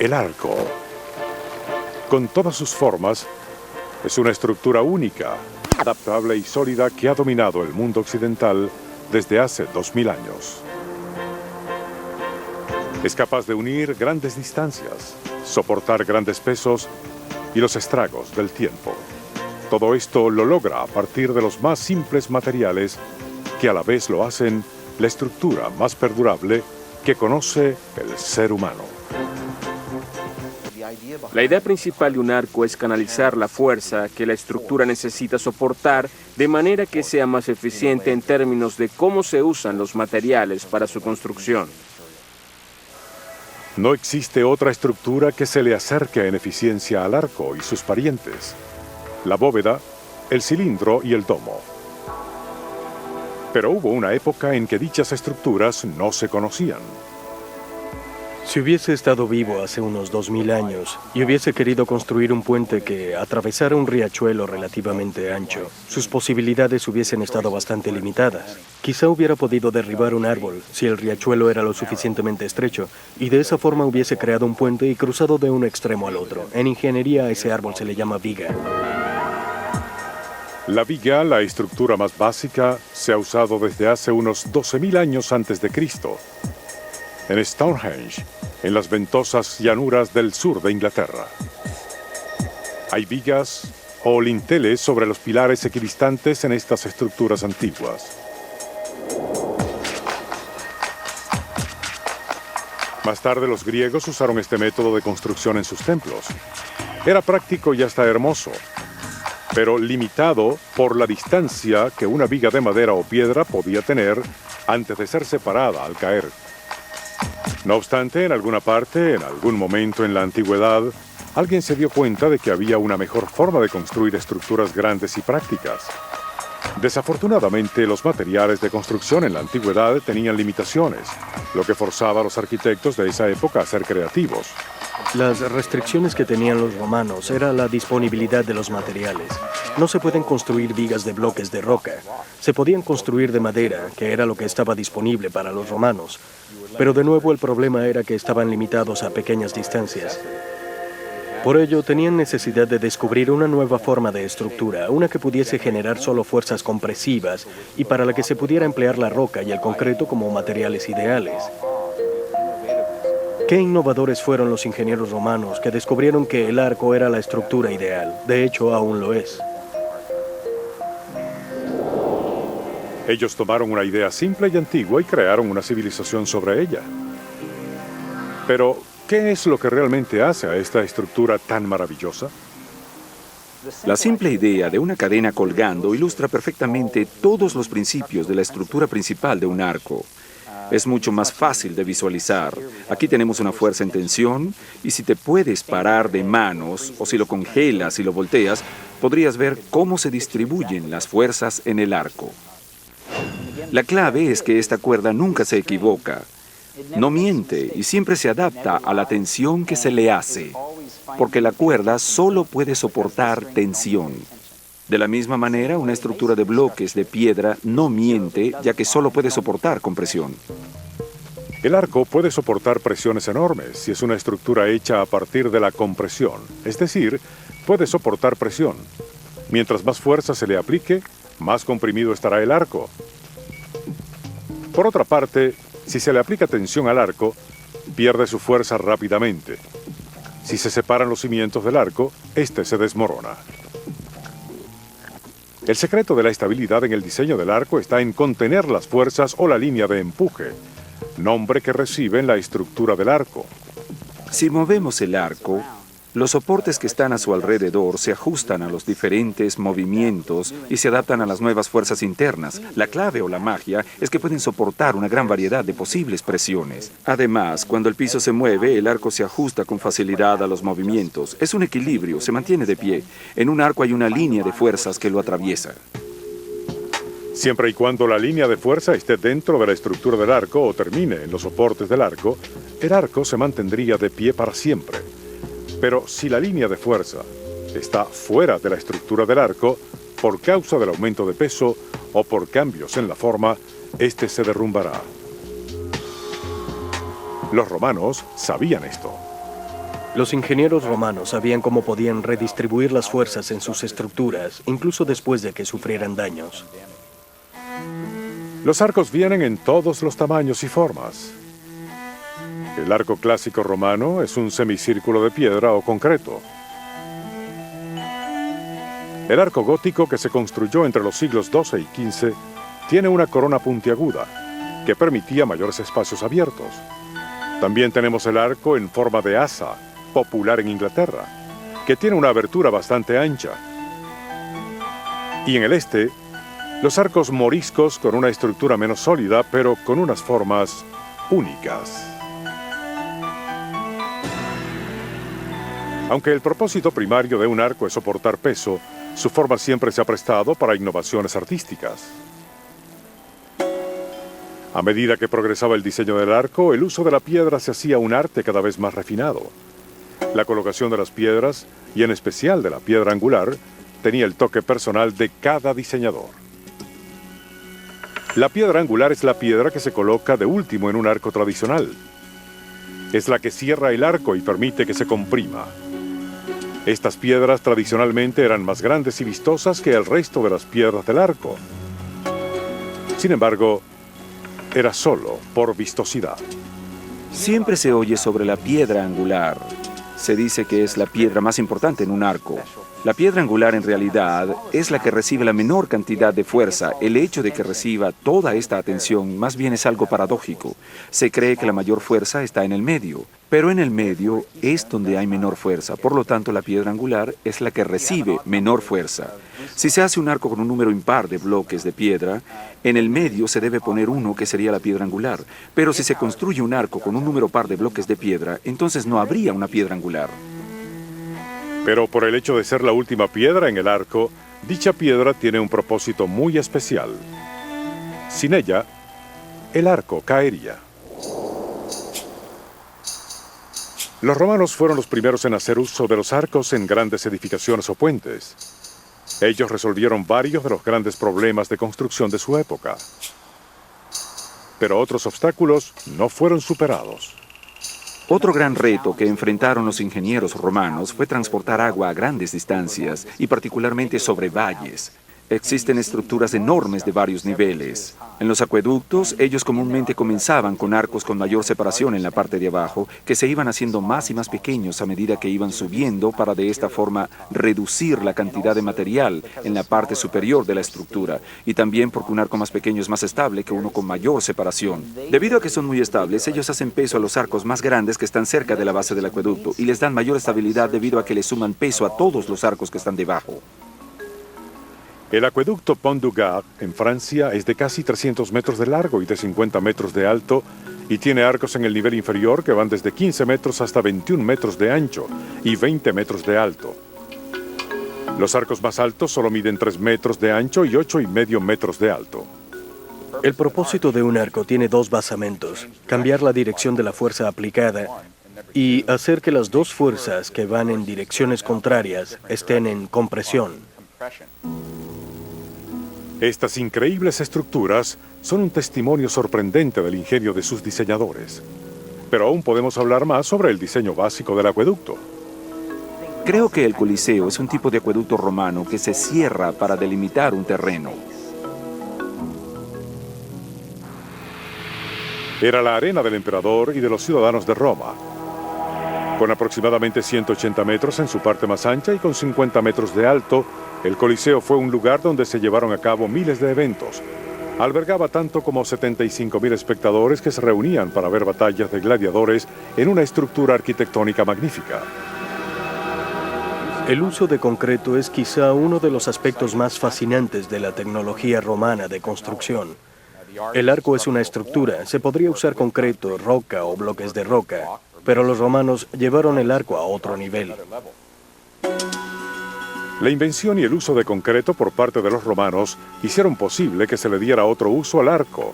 El arco, con todas sus formas, es una estructura única, adaptable y sólida que ha dominado el mundo occidental desde hace 2000 años. Es capaz de unir grandes distancias, soportar grandes pesos y los estragos del tiempo. Todo esto lo logra a partir de los más simples materiales que a la vez lo hacen la estructura más perdurable que conoce el ser humano. La idea principal de un arco es canalizar la fuerza que la estructura necesita soportar de manera que sea más eficiente en términos de cómo se usan los materiales para su construcción. No existe otra estructura que se le acerque en eficiencia al arco y sus parientes: la bóveda, el cilindro y el domo. Pero hubo una época en que dichas estructuras no se conocían. Si hubiese estado vivo hace unos 2000 años y hubiese querido construir un puente que atravesara un riachuelo relativamente ancho, sus posibilidades hubiesen estado bastante limitadas. Quizá hubiera podido derribar un árbol si el riachuelo era lo suficientemente estrecho, y de esa forma hubiese creado un puente y cruzado de un extremo al otro. En ingeniería a ese árbol se le llama viga. La viga, la estructura más básica, se ha usado desde hace unos 12.000 años antes de Cristo, en Stonehenge, en las ventosas llanuras del sur de Inglaterra. Hay vigas o linteles sobre los pilares equidistantes en estas estructuras antiguas. Más tarde los griegos usaron este método de construcción en sus templos. Era práctico y hasta hermoso, pero limitado por la distancia que una viga de madera o piedra podía tener antes de ser separada al caer. No obstante, en alguna parte, en algún momento en la antigüedad, alguien se dio cuenta de que había una mejor forma de construir estructuras grandes y prácticas. Desafortunadamente, los materiales de construcción en la antigüedad tenían limitaciones, lo que forzaba a los arquitectos de esa época a ser creativos. Las restricciones que tenían los romanos era la disponibilidad de los materiales. No se pueden construir vigas de bloques de roca. Se podían construir de madera, que era lo que estaba disponible para los romanos. Pero de nuevo el problema era que estaban limitados a pequeñas distancias. Por ello, tenían necesidad de descubrir una nueva forma de estructura, una que pudiese generar solo fuerzas compresivas y para la que se pudiera emplear la roca y el concreto como materiales ideales. Qué innovadores fueron los ingenieros romanos que descubrieron que el arco era la estructura ideal. De hecho, aún lo es. Ellos tomaron una idea simple y antigua y crearon una civilización sobre ella. Pero, ¿qué es lo que realmente hace a esta estructura tan maravillosa? La simple idea de una cadena colgando ilustra perfectamente todos los principios de la estructura principal de un arco. Es mucho más fácil de visualizar. Aquí tenemos una fuerza en tensión y si te puedes parar de manos o si lo congelas y lo volteas, podrías ver cómo se distribuyen las fuerzas en el arco. La clave es que esta cuerda nunca se equivoca. No miente y siempre se adapta a la tensión que se le hace, porque la cuerda solo puede soportar tensión. De la misma manera, una estructura de bloques de piedra no miente, ya que solo puede soportar compresión. El arco puede soportar presiones enormes si es una estructura hecha a partir de la compresión, es decir, puede soportar presión. Mientras más fuerza se le aplique, más comprimido estará el arco. Por otra parte, si se le aplica tensión al arco, pierde su fuerza rápidamente. Si se separan los cimientos del arco, este se desmorona. El secreto de la estabilidad en el diseño del arco está en contener las fuerzas o la línea de empuje, nombre que recibe en la estructura del arco. Si movemos el arco, los soportes que están a su alrededor se ajustan a los diferentes movimientos y se adaptan a las nuevas fuerzas internas. La clave o la magia es que pueden soportar una gran variedad de posibles presiones. Además, cuando el piso se mueve, el arco se ajusta con facilidad a los movimientos. Es un equilibrio, se mantiene de pie. En un arco hay una línea de fuerzas que lo atraviesa. Siempre y cuando la línea de fuerza esté dentro de la estructura del arco o termine en los soportes del arco, el arco se mantendría de pie para siempre. Pero si la línea de fuerza está fuera de la estructura del arco, por causa del aumento de peso o por cambios en la forma, este se derrumbará. Los romanos sabían esto. Los ingenieros romanos sabían cómo podían redistribuir las fuerzas en sus estructuras, incluso después de que sufrieran daños. Los arcos vienen en todos los tamaños y formas. El arco clásico romano es un semicírculo de piedra o concreto. El arco gótico, que se construyó entre los siglos XII y XV, tiene una corona puntiaguda que permitía mayores espacios abiertos. También tenemos el arco en forma de asa, popular en Inglaterra, que tiene una abertura bastante ancha. Y en el este, los arcos moriscos con una estructura menos sólida, pero con unas formas únicas. Aunque el propósito primario de un arco es soportar peso, su forma siempre se ha prestado para innovaciones artísticas. A medida que progresaba el diseño del arco, el uso de la piedra se hacía un arte cada vez más refinado. La colocación de las piedras, y en especial de la piedra angular, tenía el toque personal de cada diseñador. La piedra angular es la piedra que se coloca de último en un arco tradicional. Es la que cierra el arco y permite que se comprima. Estas piedras tradicionalmente eran más grandes y vistosas que el resto de las piedras del arco. Sin embargo, era solo por vistosidad. Siempre se oye sobre la piedra angular. Se dice que es la piedra más importante en un arco. La piedra angular en realidad es la que recibe la menor cantidad de fuerza. El hecho de que reciba toda esta atención más bien es algo paradójico. Se cree que la mayor fuerza está en el medio, pero en el medio es donde hay menor fuerza. Por lo tanto, la piedra angular es la que recibe menor fuerza. Si se hace un arco con un número impar de bloques de piedra, en el medio se debe poner uno que sería la piedra angular. Pero si se construye un arco con un número par de bloques de piedra, entonces no habría una piedra angular. Pero por el hecho de ser la última piedra en el arco, dicha piedra tiene un propósito muy especial. Sin ella, el arco caería. Los romanos fueron los primeros en hacer uso de los arcos en grandes edificaciones o puentes. Ellos resolvieron varios de los grandes problemas de construcción de su época. Pero otros obstáculos no fueron superados. Otro gran reto que enfrentaron los ingenieros romanos fue transportar agua a grandes distancias y particularmente sobre valles. Existen estructuras enormes de varios niveles. En los acueductos, ellos comúnmente comenzaban con arcos con mayor separación en la parte de abajo, que se iban haciendo más y más pequeños a medida que iban subiendo para de esta forma reducir la cantidad de material en la parte superior de la estructura, y también porque un arco más pequeño es más estable que uno con mayor separación. Debido a que son muy estables, ellos hacen peso a los arcos más grandes que están cerca de la base del acueducto y les dan mayor estabilidad debido a que le suman peso a todos los arcos que están debajo. El acueducto Pont du Gard, en Francia, es de casi 300 metros de largo y de 50 metros de alto, y tiene arcos en el nivel inferior que van desde 15 metros hasta 21 metros de ancho y 20 metros de alto. Los arcos más altos solo miden 3 metros de ancho y 8,5 metros de alto. El propósito de un arco tiene dos basamentos: cambiar la dirección de la fuerza aplicada y hacer que las dos fuerzas que van en direcciones contrarias estén en compresión. Estas increíbles estructuras son un testimonio sorprendente del ingenio de sus diseñadores. Pero aún podemos hablar más sobre el diseño básico del acueducto. Creo que el Coliseo es un tipo de acueducto romano que se cierra para delimitar un terreno. Era la arena del emperador y de los ciudadanos de Roma. Con aproximadamente 180 metros en su parte más ancha y con 50 metros de alto, el Coliseo fue un lugar donde se llevaron a cabo miles de eventos. Albergaba tanto como 75,000 espectadores que se reunían para ver batallas de gladiadores en una estructura arquitectónica magnífica. El uso de concreto es quizá uno de los aspectos más fascinantes de la tecnología romana de construcción. El arco es una estructura, se podría usar concreto, roca o bloques de roca, pero los romanos llevaron el arco a otro nivel. La invención y el uso de concreto por parte de los romanos hicieron posible que se le diera otro uso al arco.